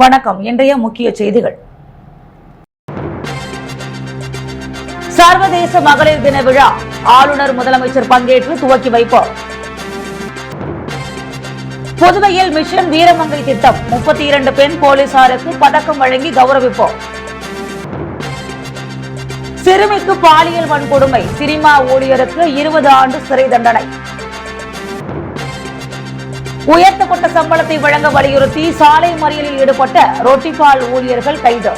வணக்கம். இன்றைய முக்கிய செய்திகள். சர்வதேச மகளிர் தின விழா ஆளுநர் முதலமைச்சர் பங்கேற்று துவக்கி வைப்பு. புதுவையில் மிஷன் வீரமங்கை திட்டம் 32 பெண் போலீசாருக்கு பதக்கம் வழங்கி கௌரவிப்பு. சிறுமிக்கு பாலியல் வன்கொடுமை, சினிமா ஊழியருக்கு 20 ஆண்டு சிறை தண்டனை. உயர்த்தப்பட்ட சம்பளத்தை வழங்க வலியுறுத்தி சாலை மறியலில் ஈடுபட்ட ரொட்டிபால் ஊழியர்கள் கைது.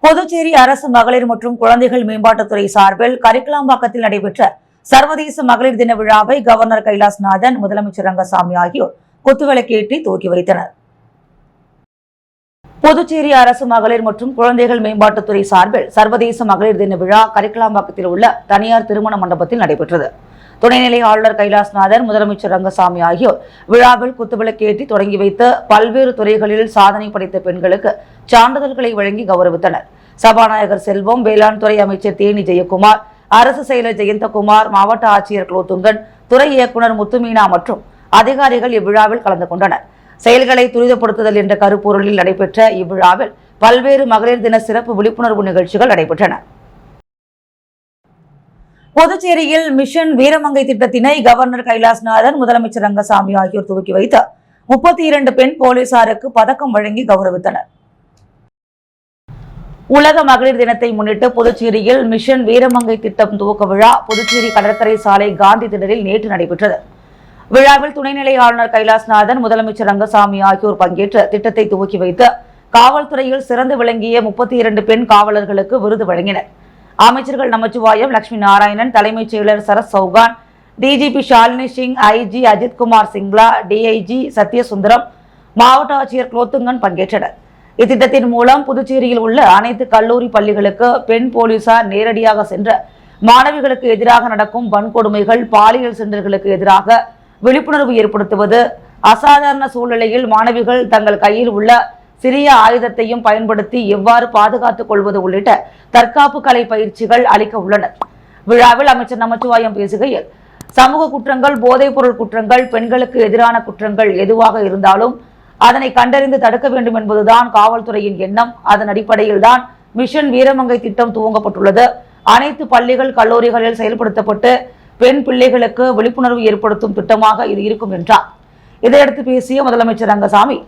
புதுச்சேரி அரசு மகளிர் மற்றும் குழந்தைகள் மேம்பாட்டுத்துறை சார்பில் கரிக்கலாம்பாக்கத்தில் நடைபெற்ற சர்வதேச மகளிர் தின விழாவை கவர்னர் கைலாசநாதன், முதலமைச்சர் ரங்கசாமி ஆகியோர் குத்துவிளக்கேற்றி துவக்கி வைத்தனர். புதுச்சேரி அரசு மகளிர் மற்றும் குழந்தைகள் மேம்பாட்டுத்துறை சார்பில் சர்வதேச மகளிர் தின விழா கரிக்கலாம்பாக்கத்தில் உள்ள தனியார் திருமண மண்டபத்தில் நடைபெற்றது. துணைநிலை ஆளுநர் கைலாசநாதன், முதலமைச்சர் ரங்கசாமி ஆகியோர் விழாவில் குத்துவிளக்கேற்றி தொடங்கி வைத்து பல்வேறு துறைகளில் சாதனை படைத்த பெண்களுக்கு சான்றிதழ்களை வழங்கி கௌரவித்தனர். சபாநாயகர் செல்வம், வேளாண் துறை அமைச்சர் தேனி ஜெயக்குமார், அரசு செயலர் ஜெயந்தகுமார், மாவட்ட ஆட்சியர் குலோத்துங்கன், துறை இயக்குநர் முத்துமீனா மற்றும் அதிகாரிகள் இவ்விழாவில் கலந்து கொண்டனர். செயல்களை துரிதப்படுத்துதல் என்ற கருப்பொருளில் நடைபெற்ற இவ்விழாவில் பல்வேறு மகளிர் தின சிறப்பு விழிப்புணர்வு நிகழ்ச்சிகள் நடைபெற்றன. புதுச்சேரியில் மிஷன் வீரமங்கை திட்டத்தினை கவர்னர் கைலாசநாதன், முதலமைச்சர் ரங்கசாமி ஆகியோர் துவக்கி வைத்து 32 பெண் போலீசாருக்கு பதக்கம் வழங்கி கௌரவித்தனர். உலக மகளிர் தினத்தை முன்னிட்டு புதுச்சேரியில் மிஷன் வீரமங்கை திட்டம் துவக்க விழா புதுச்சேரி கடற்கரை சாலை காந்தி திடலில் நேற்று நடைபெற்றது. விழாவில் துணைநிலை ஆளுநர் கைலாசநாதன், முதலமைச்சர் ரங்கசாமி ஆகியோர் பங்கேற்று திட்டத்தை துவக்கி வைத்து காவல்துறையில் சிறந்து விளங்கிய 32 பெண் காவலர்களுக்கு விருது வழங்கினர். அமைச்சர்கள் நமச்சிவாயம், லட்சுமி நாராயணன், தலைமைச் செயலர் Sarath Chauhan, DGP Shalini Singh, IG Ajitkumar Singla, DIG Sathyasundaram, மாவட்ட ஆட்சியர் குலோத்துங்கன் பங்கேற்றனர். இத்திட்டத்தின் மூலம் புதுச்சேரியில் உள்ள அனைத்து கல்லூரி பள்ளிகளுக்கு பெண் போலீசார் நேரடியாக சென்று மாணவிகளுக்கு எதிராக நடக்கும் வன்கொடுமைகள், பாலியல் சீண்டல்களுக்கு எதிராக விழிப்புணர்வு ஏற்படுத்துவது, அசாதாரண சூழ்நிலையில் மாணவிகள் தங்கள் கையில் உள்ள சிறிய ஆயுதத்தையும் பயன்படுத்தி எவ்வாறு பாதுகாத்துக் கொள்வது உள்ளிட்ட தற்காப்பு கலை பயிற்சிகள் அளிக்க உள்ளனர். விழாவில் அமைச்சர் நமச்சிவாயம் பேசுகையில், சமூக குற்றங்கள், போதைப் பொருள் குற்றங்கள், பெண்களுக்கு எதிரான குற்றங்கள் எதுவாக இருந்தாலும் அதனை கண்டறிந்து தடுக்க வேண்டும் என்பதுதான் காவல்துறையின் எண்ணம். அதன் அடிப்படையில் தான் மிஷன் வீரமங்கை திட்டம் துவங்கப்பட்டுள்ளது. அனைத்து பள்ளிகள், கல்லூரிகளில் செயல்படுத்தப்பட்டு பெண் பிள்ளைகளுக்கு விழிப்புணர்வு ஏற்படுத்தும் திட்டமாக இது இருக்கும் என்றார். இதையடுத்து பேசிய முதலமைச்சர் ரங்கசாமி,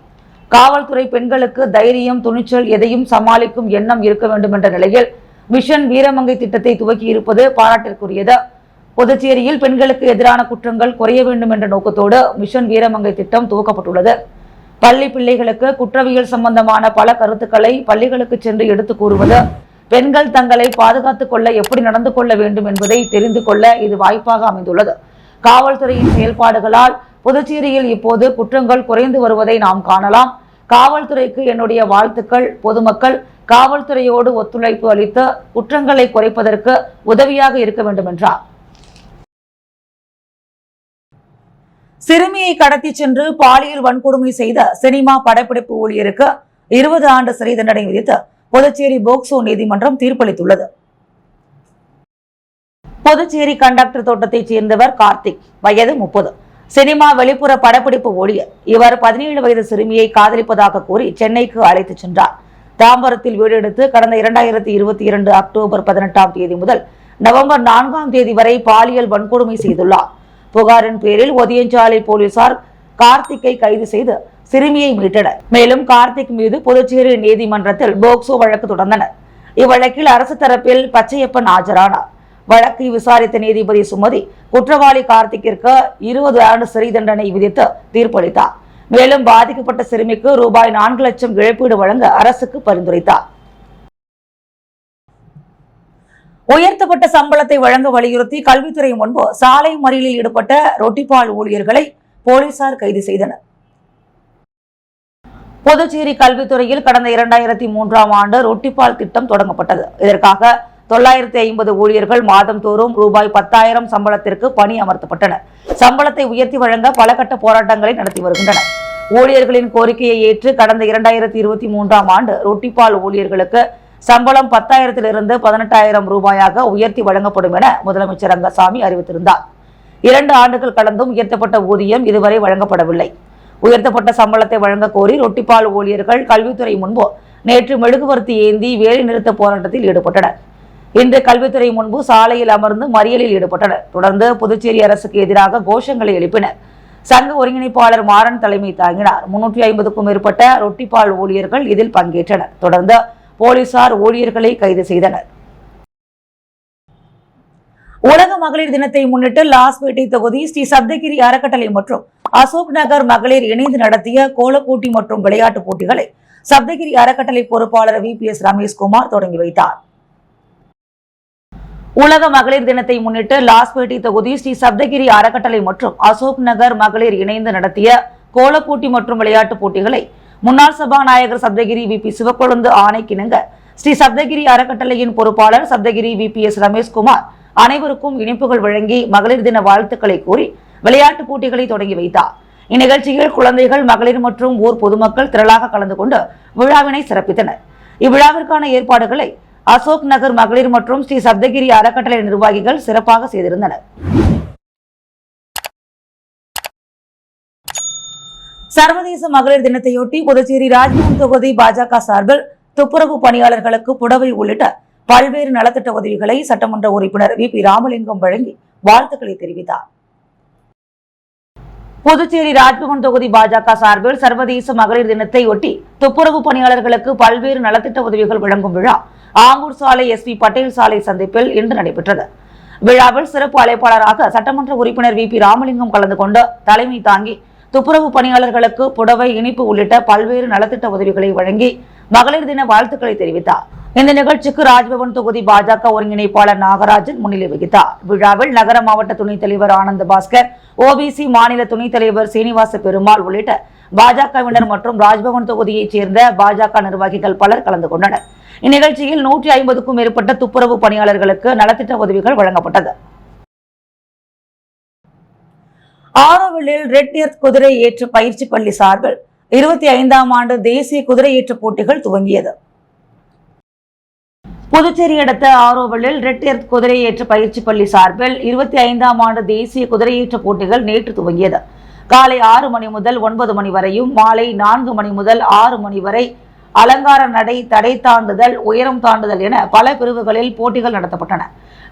காவல்துறை பெண்களுக்கு தைரியம், துணிச்சல், எதையும் சமாளிக்கும் எண்ணம் இருக்க வேண்டும் என்ற நிலையில் மிஷன் வீரமங்கை திட்டத்தை துவக்கி இருப்பது பாராட்டிற்குரியது. புதுச்சேரியில் பெண்களுக்கு எதிரான குற்றங்கள் குறைய வேண்டும் என்ற நோக்கத்தோடு மிஷன் வீரமங்கை திட்டம் துவக்கப்பட்டுள்ளது. பள்ளி பிள்ளைகளுக்கு குற்றவியல் சம்பந்தமான பல கருத்துக்களை பள்ளிகளுக்கு சென்று எடுத்துக் கூறுவது, பெண்கள் தங்களை பாதுகாத்துக் கொள்ள எப்படி நடந்து கொள்ள வேண்டும் என்பதை தெரிந்து கொள்ள இது வாய்ப்பாக அமைந்துள்ளது. காவல்துறையின் செயல்பாடுகளால் புதுச்சேரியில் இப்போது குற்றங்கள் குறைந்து வருவதை நாம் காணலாம். காவல்துறைக்கு என்னுடைய வாழ்த்துக்கள். பொதுமக்கள் காவல்துறையோடு ஒத்துழைப்பு அளித்து குற்றங்களை குறைப்பதற்கு உதவியாக இருக்க வேண்டும் என்றார். சிறுமியை கடத்தி சென்று பாலியல் வன்கொடுமை செய்த சினிமா படப்பிடிப்பு ஊழியருக்கு 20 ஆண்டு சிறை தண்டனை விதித்து புதுச்சேரி போக்சோ நீதிமன்றம் தீர்ப்பளித்துள்ளது. புதுச்சேரி கண்டக்டர் தோட்டத்தைச் சேர்ந்தவர் கார்த்திக், வயது 30, சினிமா வெளிப்புற படப்பிடிப்பு ஊழியர். இவர் 17 வயது சிறுமியை காதலிப்பதாக கூறி சென்னைக்கு அழைத்துச் சென்றார். தாம்பரத்தில் வீடு எடுத்து கடந்த 2022 அக்டோபர் 18ஆம் தேதி முதல் நவம்பர் 4ஆம் தேதி வரை பாலியல் வன்கொடுமை செய்துள்ளார். புகாரின் பேரில் ஒதியஞ்சாலை போலீசார் கார்த்திக்கை கைது செய்து சிறுமியை மீட்டனர். மேலும் கார்த்திக் மீது புதுச்சேரி நீதிமன்றத்தில் போக்சோ வழக்கு தொடர்ந்தனர். இவ்வழக்கில் அரசு தரப்பில் பச்சையப்பன் ஆஜரானார். வழக்கை விசாரித்த நீதிபதி சுமதி குற்றவாளி கார்த்திக்கிற்கு 20 ஆண்டு சிறை தண்டனை விதித்து தீர்ப்பளித்தார். மேலும் பாதிக்கப்பட்ட சிறுமிக்கு ரூபாய் 4 லட்சம் இழப்பீடு வழங்க அரசுக்கு பரிந்துரைத்தார். உயர்த்தப்பட்ட சம்பளத்தை வழங்க வலியுறுத்தி கல்வித்துறை முன்பு சாலை மறியலில் ஈடுபட்ட ரொட்டிபால் ஊழியர்களை போலீசார் கைது செய்தனர். புதுச்சேரி கல்வித்துறையில் கடந்த 2003ஆம் ஆண்டு ரொட்டிபால் திட்டம் தொடங்கப்பட்டது. இதற்காக 950 ஊழியர்கள் மாதந்தோறும் ரூபாய் 10,000 சம்பளத்திற்கு பணி அமர்த்தப்பட்டனர். சம்பளத்தை உயர்த்தி வழங்க பல கட்ட போராட்டங்களை நடத்தி வருகின்றனர். ஊழியர்களின் கோரிக்கையை ஏற்று கடந்த 2023ஆம் ஆண்டு ரொட்டிபால் ஊழியர்களுக்கு சம்பளம் 10,000 18,000 ரூபாயாக உயர்த்தி வழங்கப்படும் என முதலமைச்சர் ரங்கசாமி அறிவித்திருந்தார். 2 ஆண்டுகள் கடந்தும் உயர்த்தப்பட்ட ஊதியம் இதுவரை வழங்கப்படவில்லை. உயர்த்தப்பட்ட சம்பளத்தை வழங்க கோரி ரொட்டிப்பால் ஊழியர்கள் கல்வித்துறை முன்பு நேற்று மெழுகுவர்த்தி ஏந்தி வேலை நிறுத்த போராட்டத்தில் ஈடுபட்டனர். இன்று கல்வித்துறை முன்பு சாலையில் அமர்ந்து மறியலில் ஈடுபட்டனர். தொடர்ந்து புதுச்சேரி அரசுக்கு எதிராக கோஷங்களை எழுப்பினர். சங்க ஒருங்கிணைப்பாளர் மாறன் தலைமை தாங்கினார். 350க்கும் மேற்பட்ட ரொட்டிப்பால் ஊழியர்கள் இதில் பங்கேற்றனர். தொடர்ந்து போலீசார் ஊழியர்களை கைது செய்தனர். உலக மகளிர் தினத்தை முன்னிட்டு லாஸ்பேட்டை தொகுதி ஸ்ரீ சப்தகிரி அறக்கட்டளை மற்றும் அசோக் நகர் மகளிர் இணைந்து நடத்திய கோலப்போட்டி மற்றும் விளையாட்டுப் போட்டிகளை சப்தகிரி அறக்கட்டளை பொறுப்பாளர் VPS ரமேஷ்குமார் தொடங்கி வைத்தார். உலக மகளிர் தினத்தை முன்னிட்டு லாஸ்பேட்டை தொகுதி ஸ்ரீ சப்தகிரி அறக்கட்டளை மற்றும் அசோக் நகர் மகளிர் இணைந்து நடத்திய கோலப்போட்டி மற்றும் விளையாட்டுப் போட்டிகளை முன்னாள் சபாநாயகர் சப்தகிரி VP சிவக்கொழுந்து ஆணைக்கிணங்க ஸ்ரீ சப்தகிரி அறக்கட்டளையின் பொறுப்பாளர் சப்தகிரி VPS ரமேஷ்குமார் அனைவருக்கும் இனிப்புகள் வழங்கி மகளிர் தின வாழ்த்துக்களை கூறி விளையாட்டுப் போட்டிகளை தொடங்கி வைத்தார். இந்நிகழ்ச்சியில் குழந்தைகள், மகளிர் மற்றும் ஊர் பொதுமக்கள் திரளாக கலந்து கொண்டு விழாவினை சிறப்பித்தனர். இவ்விழாவிற்கான ஏற்பாடுகளை அசோக் நகர் மகளிர் மற்றும் ஸ்ரீ சப்தகிரி அறக்கட்டளை நிர்வாகிகள் சிறப்பாக செய்திருந்தனர். சர்வதேச மகளிர் தினத்தையொட்டி புதுச்சேரி ராஜ்பவன் தொகுதி பாஜக சார்பில் துப்புரவு பணியாளர்களுக்கு புடவை உள்ளிட்ட பல்வேறு நலத்திட்ட உதவிகளை சட்டமன்ற உறுப்பினர் VP ராமலிங்கம் வழங்கி வாழ்த்துக்களை தெரிவித்தார். புதுச்சேரி ராஜ்பவன் தொகுதி பாஜக சார்பில் சர்வதேச மகளிர் தினத்தை ஒட்டி துப்புரவு பணியாளர்களுக்கு பல்வேறு நலத்திட்ட உதவிகள் வழங்கும் விழா ஆம்பூர் சாலை SP பட்டேல் சாலை சந்திப்பில் இன்று நடைபெற்றது. விழாவில் சிறப்பு அழைப்பாளராக சட்டமன்ற உறுப்பினர் VP ராமலிங்கம் கலந்து கொண்டு தலைமை தாங்கி துப்புரவு பணியாளர்களுக்கு புடவை, இனிப்பு உள்ளிட்ட பல்வேறு நலத்திட்ட உதவிகளை வழங்கி மகளிர் தின வாழ்த்துக்களை தெரிவித்தார். இந்த நிகழ்ச்சிக்கு ராஜ்பவன் தொகுதி பாஜக ஒருங்கிணைப்பாளர் நாகராஜன் முன்னிலை வகித்தார். விழாவில் நகர மாவட்ட துணைத் தலைவர் ஆனந்த பாஸ்கர், OBC மாநில துணைத் தலைவர் சீனிவாச பெருமாள் உள்ளிட்ட பாஜகவினர் மற்றும் ராஜ்பவன் தொகுதியைச் சேர்ந்த பாஜக நிர்வாகிகள் பலர் கலந்து கொண்டனர். இந்நிகழ்ச்சியில் 150க்கும் மேற்பட்ட துப்புரவு பணியாளர்களுக்கு நலத்திட்ட உதவிகள் வழங்கப்பட்டது. ஆரோவில்லில் ரெட் எர்த் குதிரை ஏற்ற பயிற்சி பள்ளி சார்பில் 25ஆம் ஆண்டு தேசிய குதிரை ஏற்ற போட்டிகள் துவங்கியது. புதுச்சேரி அடுத்த ஆரோவில்லில் ரெட் எர்த் குதிரை ஏற்ற பயிற்சி பள்ளி சார்பில் 25ஆம் ஆண்டு தேசிய குதிரையேற்ற போட்டிகள் நேற்று துவங்கியது. காலை 6 மணி முதல் 9 மணி வரையும், மாலை 4 மணி முதல் 6 மணி வரை அலங்கார நடை, தடை தாண்டுதல், உயரம் தாண்டுதல் என பல பிரிவுகளில் போட்டிகள் நடத்தப்பட்டன.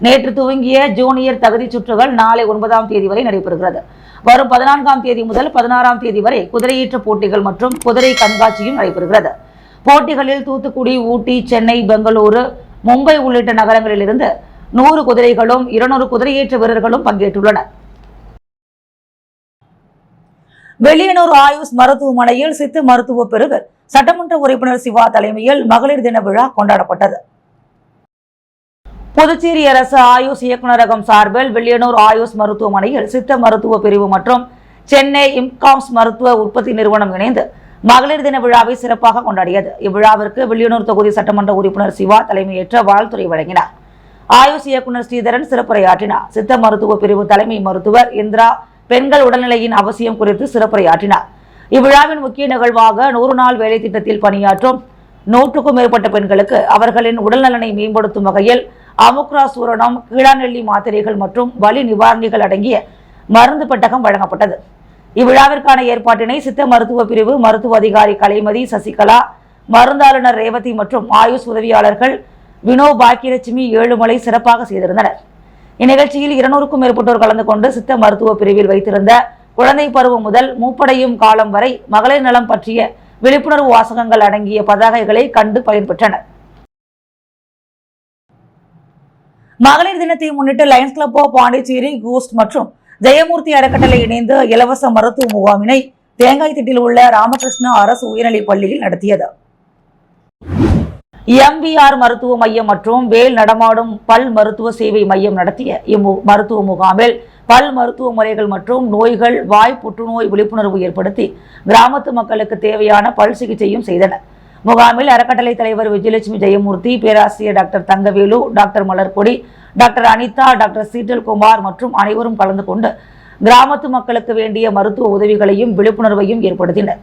நேற்று துவங்கிய ஜூனியர் தகுதி சுற்றுகள் நாளை 9ஆம் தேதி வரை நடைபெறுகிறது. வரும் 14ஆம் தேதி முதல் 16ஆம் தேதி வரை குதிரையேற்ற போட்டிகள் மற்றும் குதிரை கண்காட்சியும் நடைபெறுகிறது. போட்டிகளில் தூத்துக்குடி, ஊட்டி, சென்னை, பெங்களூரு, மும்பை உள்ளிட்ட நகரங்களில் இருந்து 100 குதிரைகளும் 200 குதிரையேற்ற வீரர்களும் பங்கேற்றுள்ளனர். வெளியனூர் ஆயுஷ் மருத்துவமனையில் சித்த மருத்துவ பிரிவு சட்டமன்ற உறுப்பினர் சிவா தலைமையில் மகளிர் தின விழா கொண்டாடப்பட்டது. புதுச்சேரி அரசு ஆயுஷ் இயக்குநரகம் சார்பில் வெளியனூர் ஆயுஷ் மருத்துவமனையில் சித்த மருத்துவ பிரிவு மற்றும் சென்னை இம்காம்ஸ் மருத்துவ உற்பத்தி நிறுவனம் இணைந்து மகளிர் தின விழாவை சிறப்பாக கொண்டாடியது. இவ்விழாவிற்கு வெளியனூர் தொகுதி சட்டமன்ற உறுப்பினர் சிவா தலைமையேற்ற வாழ்த்துரை வழங்கினார். ஆயுஷ் இயக்குநர் ஸ்ரீதரன் சிறப்புரையாற்றினார். சித்த மருத்துவ பிரிவு தலைமை மருத்துவர் இந்திரா பெண்கள் உடல்நிலையின் அவசியம் குறித்து சிறப்புரையாற்றினார். இவ்விழாவின் முக்கிய நிகழ்வாக 100 நாள் வேலை திட்டத்தில் பணியாற்றும் 100க்கும் மேற்பட்ட பெண்களுக்கு அவர்களின் உடல்நலனை மேம்படுத்தும் வகையில் அமுக்ரா சூரணம், கீழாநெல்லி மாத்திரைகள் மற்றும் வலி நிவாரணிகள் அடங்கிய மருந்து பெட்டகம் வழங்கப்பட்டது. இவ்விழாவிற்கான ஏற்பாட்டினை சித்த மருத்துவ பிரிவு மருத்துவ அதிகாரி கலைமதி, சசிகலா, மருந்தாளுநர் ரேவதி மற்றும் ஆயுஷ் உதவியாளர்கள் வினோ, பாக்கியலட்சுமி, ஏழுமலை சிறப்பாக செய்திருந்தனர். இந்நிகழ்ச்சியில் 200க்கும் மேற்பட்டோர் கலந்து கொண்டு சித்த மருத்துவ பிரிவில் வைத்திருந்த குழந்தை பருவம் முதல் மூப்படையும் காலம் வரை மகளிர் நலம் பற்றிய விழிப்புணர்வு வாசகங்கள் அடங்கிய பதாகைகளை கண்டு பயன்பெற்றனர். மகளிர் தினத்தை முன்னிட்டு lions club of Pondicherry, coast மற்றும் ஜெயமூர்த்தி அறக்கட்டளை இணைந்து இலவச மருத்துவ முகாமினை தேங்காய்திட்டில் உள்ள ராமகிருஷ்ணா அரசு உயர்நிலைப் பள்ளியில் நடத்தியது. MVR மருத்துவ மையம் மற்றும் வேல் நடமாடும் பல் மருத்துவ சேவை மையம் நடத்திய மருத்துவ முகாமில் பல் மருத்துவ முறைகள் மற்றும் நோய்கள், வாய் புற்றுநோய் விழிப்புணர்வு ஏற்படுத்தி கிராமத்து மக்களுக்கு தேவையான பல் சிகிச்சையும் செய்தனர். முகாமில் அறக்கட்டளை தலைவர் விஜயலட்சுமி ஜெயமூர்த்தி, பேராசிரியர் doctor Thangavelu, doctor Malarkodi, doctor Anitha, doctor Sheetalkumar மற்றும் அனைவரும் கலந்து கொண்டு கிராமத்து மக்களுக்கு வேண்டிய மருத்துவ உதவிகளையும் விழிப்புணர்வையும் ஏற்படுத்தினர்.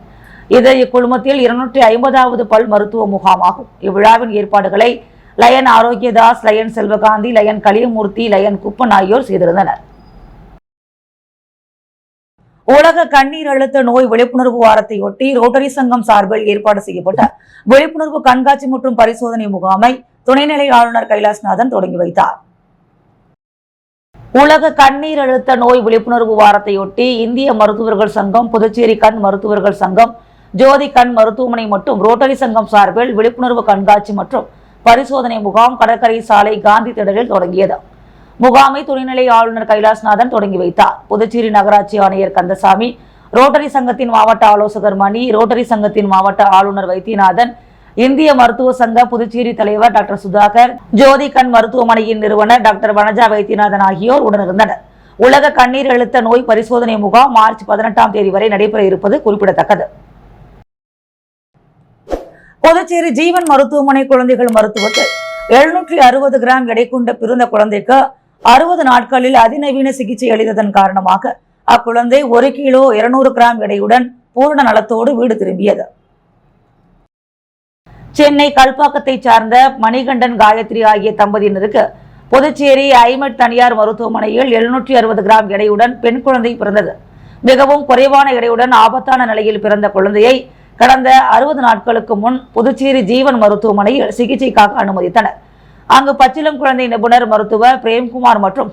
இது இக்குழுமத்தில் 250வது பல் மருத்துவ முகாமாகும். இவ்விழாவின் ஏற்பாடுகளை lion Arokiyadas, lion Selvakanthi, lion Kaliyamoorthy, lion Kuppan ஆகியோர் செய்திருந்தனர். உலக கண்ணீர் அழுத்த நோய் விழிப்புணர்வு வாரத்தையொட்டி ரோட்டரி சங்கம் சார்பில் ஏற்பாடு செய்யப்பட்ட விழிப்புணர்வு கண்காட்சி மற்றும் பரிசோதனை முகாமை துணைநிலை ஆளுநர் கைலாஸ்நாதன் தொடங்கி வைத்தார். உலக கண்ணீர் அழுத்த நோய் விழிப்புணர்வு வாரத்தையொட்டி இந்திய மருத்துவர்கள் சங்கம், புதுச்சேரி கண் மருத்துவர்கள் சங்கம், ஜோதி கண் மருத்துவமனை மற்றும் ரோட்டரி சங்கம் சார்பில் விழிப்புணர்வு கண்காட்சி மற்றும் பரிசோதனை முகாம் கடற்கரை சாலை காந்தி திடலில் தொடங்கியது. முகாமை துணைநிலை ஆளுநர் கைலாஸ்நாதன் தொடங்கி வைத்தார். புதுச்சேரி நகராட்சி ஆணையர் கந்தசாமி, ரோட்டரி சங்கத்தின் மாவட்ட ஆலோசகர் மணி, ரோட்டரி சங்கத்தின் மாவட்ட ஆளுநர் வைத்தியநாதன், இந்திய மருத்துவ சங்க புதுச்சேரி தலைவர் டாக்டர் சுதாகர், ஜோதி கண் மருத்துவமனையின் நிறுவனர் டாக்டர் வனஜா வைத்தியநாதன் ஆகியோர் உடனிருந்தனர். உலக கண்ணீர் அழுத்த நோய் பரிசோதனை முகாம் மார்ச் 18ஆம் தேதி வரை நடைபெற இருப்பது குறிப்பிடத்தக்கது. புதுச்சேரி ஜீவன் மருத்துவமனை குழந்தைகள் மருத்துவத்தில் 760 கிராம் எடை கொண்ட பிறந்த குழந்தைக்கு 60 நாட்களில் அதிநவீன சிகிச்சை அளித்ததன் காரணமாக அக்குழந்தை 1 கிலோ 200 கிராம் எடையுடன் பூரண நலத்தோடு வீடு திரும்பியது. சென்னை கல்பாக்கத்தை சார்ந்த மணிகண்டன் காயத்ரி ஆகிய தம்பதியினருக்கு புதுச்சேரி ஐமெட் தனியார் மருத்துவமனையில் 760 கிராம் எடையுடன் பெண் குழந்தை பிறந்தது. மிகவும் குறைவான எடையுடன் ஆபத்தான நிலையில் பிறந்த குழந்தையை கடந்த 60 நாட்களுக்கு முன் புதுச்சேரி ஜீவன் மருத்துவமனையில் சிகிச்சைக்காக அனுமதித்தனர். அங்கு பச்சிளம் குழந்தை நிபுணர் மருத்துவர் பிரேம்குமார் மற்றும்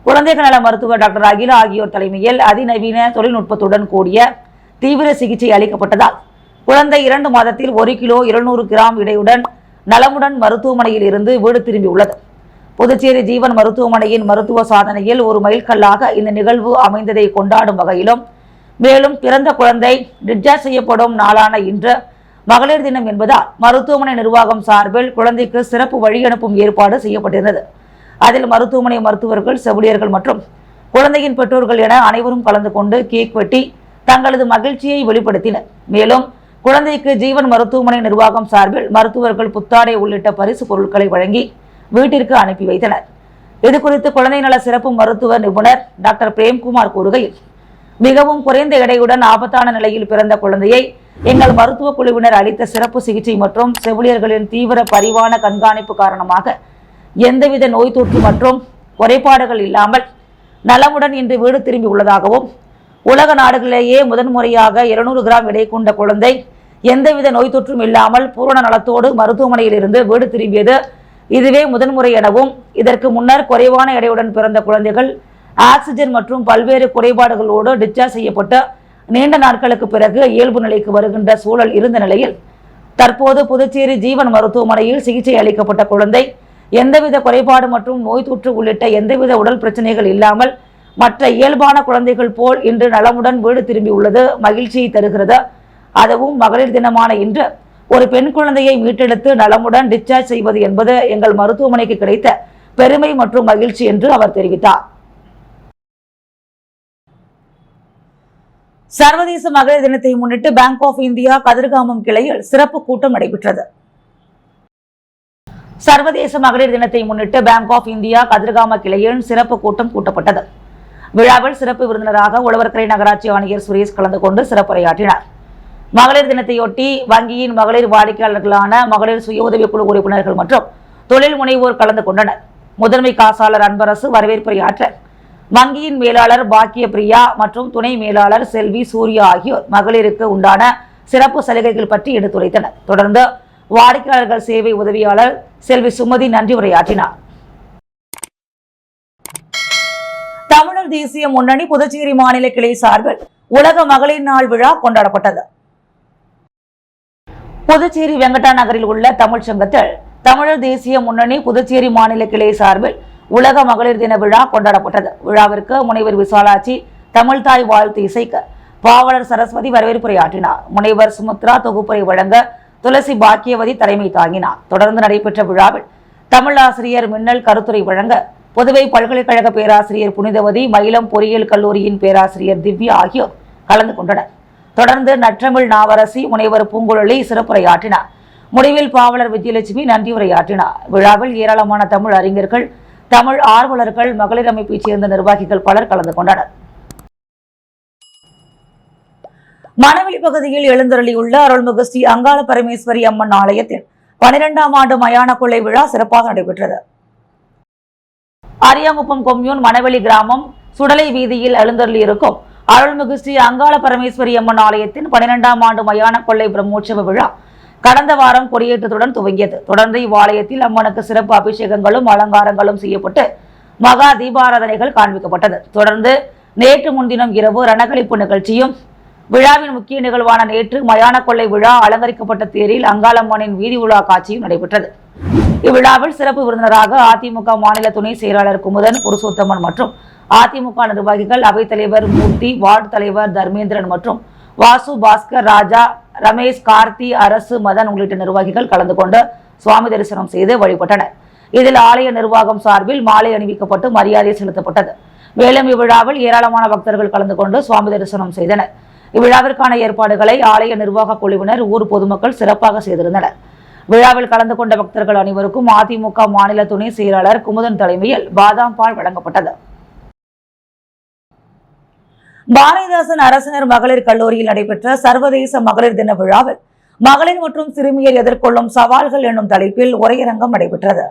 குழந்தைகள் நல மருத்துவர் டாக்டர் அகிலா ஆகியோர் தலைமையில் அதிநவீன தொழில்நுட்பத்துடன் கூடிய தீவிர சிகிச்சை அளிக்கப்பட்டதால் குழந்தை 2 மாதத்தில் 1 கிலோ 200 கிராம் எடையுடன் நலமுடன் மருத்துவமனையில் இருந்து வீடு திரும்பியுள்ளது. புதுச்சேரி ஜீவன் மருத்துவமனையின் மருத்துவ சாதனையில் ஒரு மைல்கல்லாக இந்த நிகழ்வு அமைந்ததை கொண்டாடும் வகையிலும், மேலும் பிறந்த குழந்தை டிஸ்சார்ஜ் செய்யப்படும் நாளான இன்று மகளிர் தினம் என்பதால் மருத்துவமனை நிர்வாகம் சார்பில் குழந்தைக்கு சிறப்பு வழி அனுப்பும் ஏற்பாடு செய்யப்பட்டிருந்தது. அதில் மருத்துவமனை மருத்துவர்கள், செவிலியர்கள் மற்றும் குழந்தையின் பெற்றோர்கள் என அனைவரும் கலந்து கொண்டு கேக் வெட்டி தங்களது மகிழ்ச்சியை வெளிப்படுத்தினர். மேலும் குழந்தைக்கு ஜீவன் மருத்துவமனை நிர்வாகம் சார்பில் மருத்துவர்கள் புத்தாடை உள்ளிட்ட பரிசு பொருட்களை வழங்கி வீட்டிற்கு அனுப்பி வைத்தனர். இதுகுறித்து குழந்தை நல சிறப்பு மருத்துவ நிபுணர் டாக்டர் பிரேம்குமார் கூறுகையில், மிகவும் குறைந்த எடையுடன் ஆபத்தான நிலையில் பிறந்த குழந்தையை எங்கள் மருத்துவ குழுவினர் அளித்த சிறப்பு சிகிச்சை மற்றும் செவிலியர்களின் தீவிர பரிவான கண்காணிப்பு காரணமாக எந்தவித நோய் தொற்று மற்றும் குறைபாடுகள் இல்லாமல் நலமுடன் இன்று வீடு திரும்பி உள்ளதாகவும், உலக நாடுகளிலேயே முதன்முறையாக 200 கிராம் எடை கொண்ட குழந்தை எந்தவித நோய் தொற்றும் இல்லாமல் பூரண நலத்தோடு மருத்துவமனையில் இருந்து வீடு திரும்பியது இதுவே முதன்முறை எனவும், இதற்கு முன்னர் குறைவான எடையுடன் பிறந்த குழந்தைகள் ஆக்சிஜன் மற்றும் பல்வேறு குறைபாடுகளோடு டிஸ்சார்ஜ் செய்யப்பட்டு நீண்ட நாட்களுக்கு பிறகு இயல்பு நிலைக்கு வருகின்ற சூழல் இருந்த நிலையில் தற்போது புதுச்சேரி ஜீவன் மருத்துவமனையில் சிகிச்சை அளிக்கப்பட்ட குழந்தை எந்தவித குறைபாடு மற்றும் நோய் தொற்று உள்ளிட்ட எந்தவித உடல் பிரச்சனைகள் இல்லாமல் மற்ற இயல்பான குழந்தைகள் போல் இன்று நலமுடன் வீடு திரும்பி உள்ளது மகிழ்ச்சியை தருகிறது. அதுவும் மகளிர் தினமான இன்று ஒரு பெண் குழந்தையை மீட்டெடுத்து நலமுடன் டிஸ்சார்ஜ் செய்வது என்பது எங்கள் மருத்துவமனைக்கு கிடைத்த பெருமை மற்றும் மகிழ்ச்சி என்று அவர் தெரிவித்தார். சர்வதேச மகளிர் தினத்தை முன்னிட்டு பேங்க் ஆஃப் இந்தியா கதிர்காமம் கிளையில் சிறப்பு கூட்டம் நடைபெற்றது. சர்வதேச மகளிர் தினத்தை முன்னிட்டு பேங்க் ஆஃப் இந்தியா கதிர்காம கிளையில் சிறப்பு கூட்டம் கூட்டப்பட்டது. விழாவில் சிறப்பு விருந்தினராக உழவர்கரை நகராட்சி ஆணையர் சுரேஷ் கலந்து கொண்டு சிறப்புரையாற்றினார். மகளிர் தினத்தையொட்டி வங்கியின் மகளிர் வாடிக்கையாளர்களான மகளிர் சுய உதவிக்குழு உறுப்பினர்கள் மற்றும் தொழில் முனைவோர் கலந்து கொண்டனர். முதன்மை காசாளர் அன்பரசு வரவேற்புரையாற்ற வங்கியின் மேலாளர் பாக்கிய பிரியா மற்றும் துணை மேலாளர் செல்வி சூர்யா ஆகியோர் மகளிருக்கு உண்டான சிறப்பு சலுகைகள் பற்றி எடுத்துரைத்தனர். தொடர்ந்து வாடிக்கையாளர்கள் சேவை உதவியாளர் செல்வி சுமதி நன்றி உரையாற்றினார். தமிழர் தேசிய முன்னணி புதுச்சேரி மாநில கிளை சார்பில் உலக மகளிர் நாள் விழா கொண்டாடப்பட்டது. புதுச்சேரி வெங்கடா நகரில் உள்ள தமிழ் சங்கத்தில் தமிழர் தேசிய முன்னணி புதுச்சேரி மாநில கிளை சார்பில் உலக மகளிர் தின விழா கொண்டாடப்பட்டது. விழாவிற்கு முனைவர் விசாலாட்சி தமிழ் தாய் வாழ்த்து இசைக்க பாவலர் சரஸ்வதி வரவேற்புரையாற்றினார். முனைவர் சுமுத்ரா தொகுப்புரை வழங்க துளசி பாக்கியவதி தலைமை தாங்கினார். தொடர்ந்து நடைபெற்ற விழாவில் தமிழ் ஆசிரியர் மின்னல் கருத்துரை வழங்க புதுவை பல்கலைக்கழக பேராசிரியர் புனிதவதி, மயிலம் பொறியியல் கல்லூரியின் பேராசிரியர் திவ்யா ஆகியோர் கலந்து கொண்டனர். தொடர்ந்து நற்றமிழ் நாவரசி முனைவர் பூங்குழலி சிறப்புரையாற்றினார். முடிவில் பாவலர் விஜயலட்சுமி நன்றி உரையாற்றினார். விழாவில் ஏராளமான தமிழ் அறிஞர்கள், தமிழ் ஆர்வலர்கள், மகளிர் அமைப்பைச் சேர்ந்த நிர்வாகிகள் பலர் கலந்து கொண்டனர். மணவெளி பகுதியில் எழுந்தருளியுள்ள அருள்மிகு ஸ்ரீ அங்காள பரமேஸ்வரி அம்மன் ஆலயத்தின் 12ஆம் ஆண்டு மயான கொள்ளை விழா சிறப்பாக நடைபெற்றது. அரியாங்குப்பம் கொம்யூன் மணவெளி கிராமம் சுடலை வீதியில் எழுந்தருளி இருக்கும் அருள்மிகு ஸ்ரீ அங்காள பரமேஸ்வரி அம்மன் ஆலயத்தின் 12ஆம் ஆண்டு மயான கொள்ளை பிரம்மோற்சவ விழா கடந்த வாரம் கொடியேற்றத்துடன் துவங்கியது. தொடர்ந்து இவ்வாலயத்தில் அம்மனுக்கு சிறப்பு அபிஷேகங்களும் அலங்காரங்களும் செய்யப்பட்டு மகா தீபாராதனைகள் காண்பிக்கப்பட்டது. தொடர்ந்து நேற்று முன்தினம் இரவு ரணகளிப்பு நிகழ்ச்சியும் விழாவின் முக்கிய நிகழ்வான நேற்று மயான கொள்ளை விழா அலங்கரிக்கப்பட்ட தேரில் அங்காளம்மனின் வீதி உலா காட்சியும் நடைபெற்றது. இவ்விழாவில் சிறப்பு விருந்தினராக அதிமுக மாநில துணை செயலாளர் குமுதன் புருஷோத்தமன் மற்றும் அதிமுக நிர்வாகிகள், அவைத்தலைவர் மூர்த்தி, வார்டு தலைவர் தர்மேந்திரன் மற்றும் வாசு, பாஸ்கர், ராஜா, ரமேஷ், கார்த்தி, அரசு, மதன் உள்ளிட்ட நிர்வாகிகள் கலந்து கொண்டு சுவாமி தரிசனம் செய்து வழிபட்டனர். இதில் ஆலய நிர்வாகம் சார்பில் மாலை அணிவிக்கப்பட்டு மரியாதை செலுத்தப்பட்டது. மேலும் இவ்விழாவில் ஏராளமான பக்தர்கள் கலந்து கொண்டு சுவாமி தரிசனம் செய்தனர். இவ்விழாவிற்கான ஏற்பாடுகளை ஆலய நிர்வாக குழுவினர், ஊர் பொதுமக்கள் சிறப்பாக செய்திருந்தனர். விழாவில் கலந்து கொண்ட பக்தர்கள் அனைவருக்கும் அதிமுக மாநில துணை செயலாளர் குமுதன் தலைமையில் பாதாம் பால் வழங்கப்பட்டது. பாரதிதாசன் அரசினர் மகளிர் கல்லூரியில் நடைபெற்ற சர்வதேச மகளிர் தின விழாவில் மகளிர் மற்றும் சிறுமியர் எதிர்கொள்ளும் சவால்கள் என்னும் தலைப்பில் உரையரங்கம் நடைபெற்றது.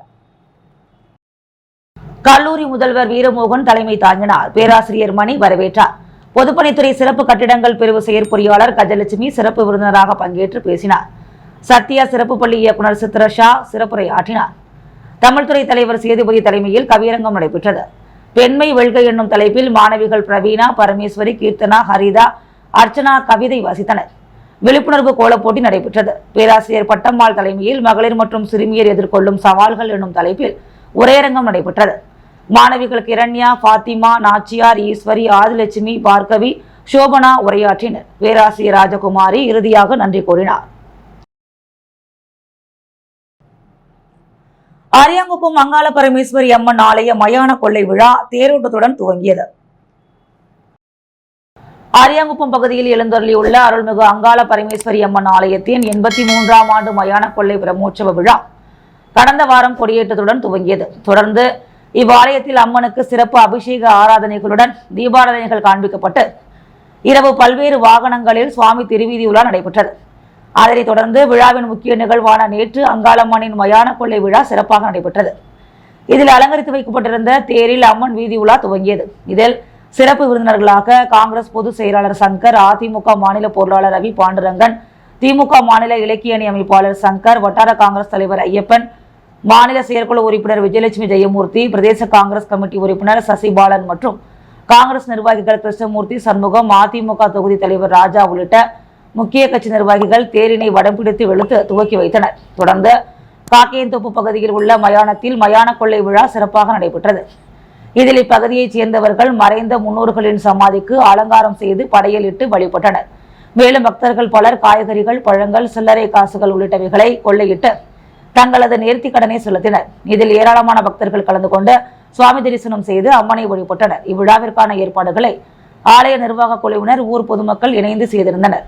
கல்லூரி முதல்வர் வீரமோகன் தலைமை தாங்கினார். பேராசிரியர் மணி வரவேற்றார். பொதுப்பணித்துறை சிறப்பு கட்டிடங்கள் பிரிவு செயற்பொறியாளர் கஜலட்சுமி சிறப்பு விருந்தினராக பங்கேற்று பேசினார். சத்யா சிறப்பு பள்ளி இயக்குநர் சித்ரஷா சிறப்புரையாற்றினார். தமிழ்துறை தலைவர் சேதுபதி தலைமையில் கவியரங்கம் நடைபெற்றது. பெண்மை வெல்க என்னும் தலைப்பில் மாணவிகள் பிரவீனா, பரமேஸ்வரி, கீர்த்தனா, ஹரிதா, அர்ச்சனா கவிதை வாசித்தனர். விழிப்புணர்வு கோலப்போட்டி நடைபெற்றது. பேராசிரியர் பட்டம்மாள் தலைமையில் மகளிர் மற்றும் சிறுமியர் எதிர்கொள்ளும் சவால்கள் என்னும் தலைப்பில் உரையரங்கம் நடைபெற்றது. மாணவிகள் கிரண்யா, பாத்திமா, நாச்சியார், ஈஸ்வரி, ஆதிலட்சுமி, பார்கவி, சோபனா உரையாற்றினர். பேராசிரியர் ராஜகுமாரி இறுதியாக நன்றி கூறினார். அரியாங்குப்பம் அங்காள பரமேஸ்வரி அம்மன் ஆலய மயான கொள்ளை விழா தேரோட்டத்துடன் துவங்கியது. அரியாங்குப்பம் பகுதியில் எழுந்தருளியுள்ள அருள்மிகு அங்காள பரமேஸ்வரி அம்மன் ஆலயத்தின் 83ஆம் ஆண்டு மயான கொள்ளை பிரம்மோற்சவ விழா கடந்த வாரம் கொடியேற்றத்துடன் துவங்கியது. தொடர்ந்து இவ்வாலயத்தில் அம்மனுக்கு சிறப்பு அபிஷேக ஆராதனைகளுடன் தீபாராதனைகள் காண்பிக்கப்பட்டு இரவு பல்வேறு வாகனங்களில் சுவாமி திருவீதி உலா நடைபெற்றது. அதனைத் தொடர்ந்து விழாவின் முக்கிய நிகழ்வான நேற்று அங்காளம்மனின் மயான கொள்ளை விழா சிறப்பாக நடைபெற்றது. இதில் அலங்கரித்து வைக்கப்பட்டிருந்த தேரில் அம்மன் வீதி உலா துவங்கியது. இதில் சிறப்பு விருந்தினர்களாக காங்கிரஸ் பொதுச் செயலாளர் சங்கர், அதிமுக மாநில பொருளாளர் ரவி பாண்டுரங்கன், திமுக மாநில இலக்கிய அணி அமைப்பாளர் சங்கர், வட்டார காங்கிரஸ் தலைவர் ஐயப்பன், மாநில செயற்குழு உறுப்பினர் விஜயலட்சுமி ஜெயமூர்த்தி, பிரதேச காங்கிரஸ் கமிட்டி உறுப்பினர் சசிபாலன் மற்றும் காங்கிரஸ் நிர்வாகிகள் கிருஷ்ணமூர்த்தி, சண்முகம், அதிமுக தொகுதி தலைவர் ராஜா உள்ளிட்ட முக்கிய கட்சி நிர்வாகிகள் தேரினை வடம் பிடித்து வெளுத்து துவக்கி வைத்தனர். தொடர்ந்து காக்கேந்தோப்பு பகுதியில் உள்ள மயானத்தில் மயான கொள்ளை விழா சிறப்பாக நடைபெற்றது. இதில் இப்பகுதியைச் சேர்ந்தவர்கள் மறைந்த முன்னோர்களின் சமாதிக்கு அலங்காரம் செய்து படையலிட்டு வழிபட்டனர். மேலும் பக்தர்கள் பலர் காய்கறிகள், பழங்கள், சில்லறை காசுகள் உள்ளிட்டவைகளை கொள்ளையிட்டு தங்களது நேர்த்தி கடனை செலுத்தினர். இதில் ஏராளமான பக்தர்கள் கலந்து கொண்டு சுவாமி தரிசனம் செய்து அம்மனை வழிபட்டனர். இவ்விழாவிற்கான ஏற்பாடுகளை ஆலய நிர்வாக குழுவினர், ஊர் பொதுமக்கள் இணைந்து செய்திருந்தனர்.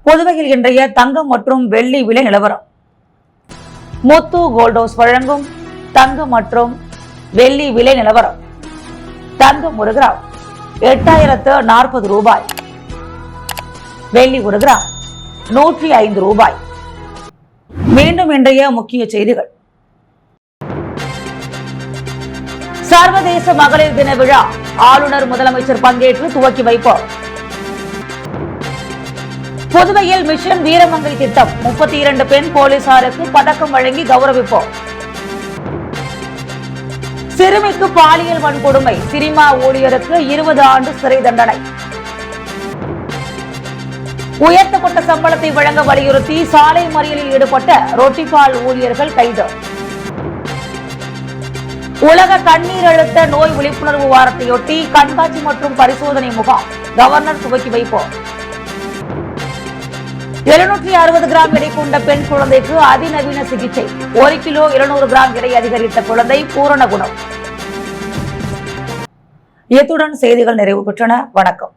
புதுவையில் இன்றைய தங்கம் மற்றும் வெள்ளி விலை நிலவரம். முத்து கோல்டோஸ் வழங்கும் தங்கம் மற்றும் வெள்ளி விலை நிலவரம். தங்கம் 1 கிராம் 8040 ரூபாய். வெள்ளி 1 கிராம் 105 ரூபாய். மீண்டும் இன்றைய முக்கிய செய்திகள். சர்வதேச மகளிர் தின விழா ஆளுநர், முதலமைச்சர் பங்கேற்று துவக்கி வைப்பு. புதுவையில் மிஷன் வீரமங்கை திட்டம் 32 பெண் போலீசாருக்கு பதக்கம் வழங்கி கௌரவிப்போம். சிறுமிக்கு பாலியல் வன்கொடுமை, சினிமா ஊழியருக்கு 20 ஆண்டு சிறை தண்டனை. உயர்த்தப்பட்ட சம்பளத்தை வழங்க வலியுறுத்தி சாலை மறியலில் ஈடுபட்ட ரொட்டிபால் ஊழியர்கள் கைது. உலக கண்ணீர் அழுத்த நோய் விழிப்புணர்வு வாரத்தையொட்டி கண்காட்சி மற்றும் பரிசோதனை முகாம் கவர்னர் துவக்கி வைப்போம். 760 கிராம் எடை கொண்ட பெண் குழந்தைக்கு அதிநவீன சிகிச்சை. 1 கிலோ 200 கிராம் எடை அதிகரித்த குழந்தை பூரண குணம். இத்துடன் செய்திகள் நிறைவு பெற்றன. வணக்கம்.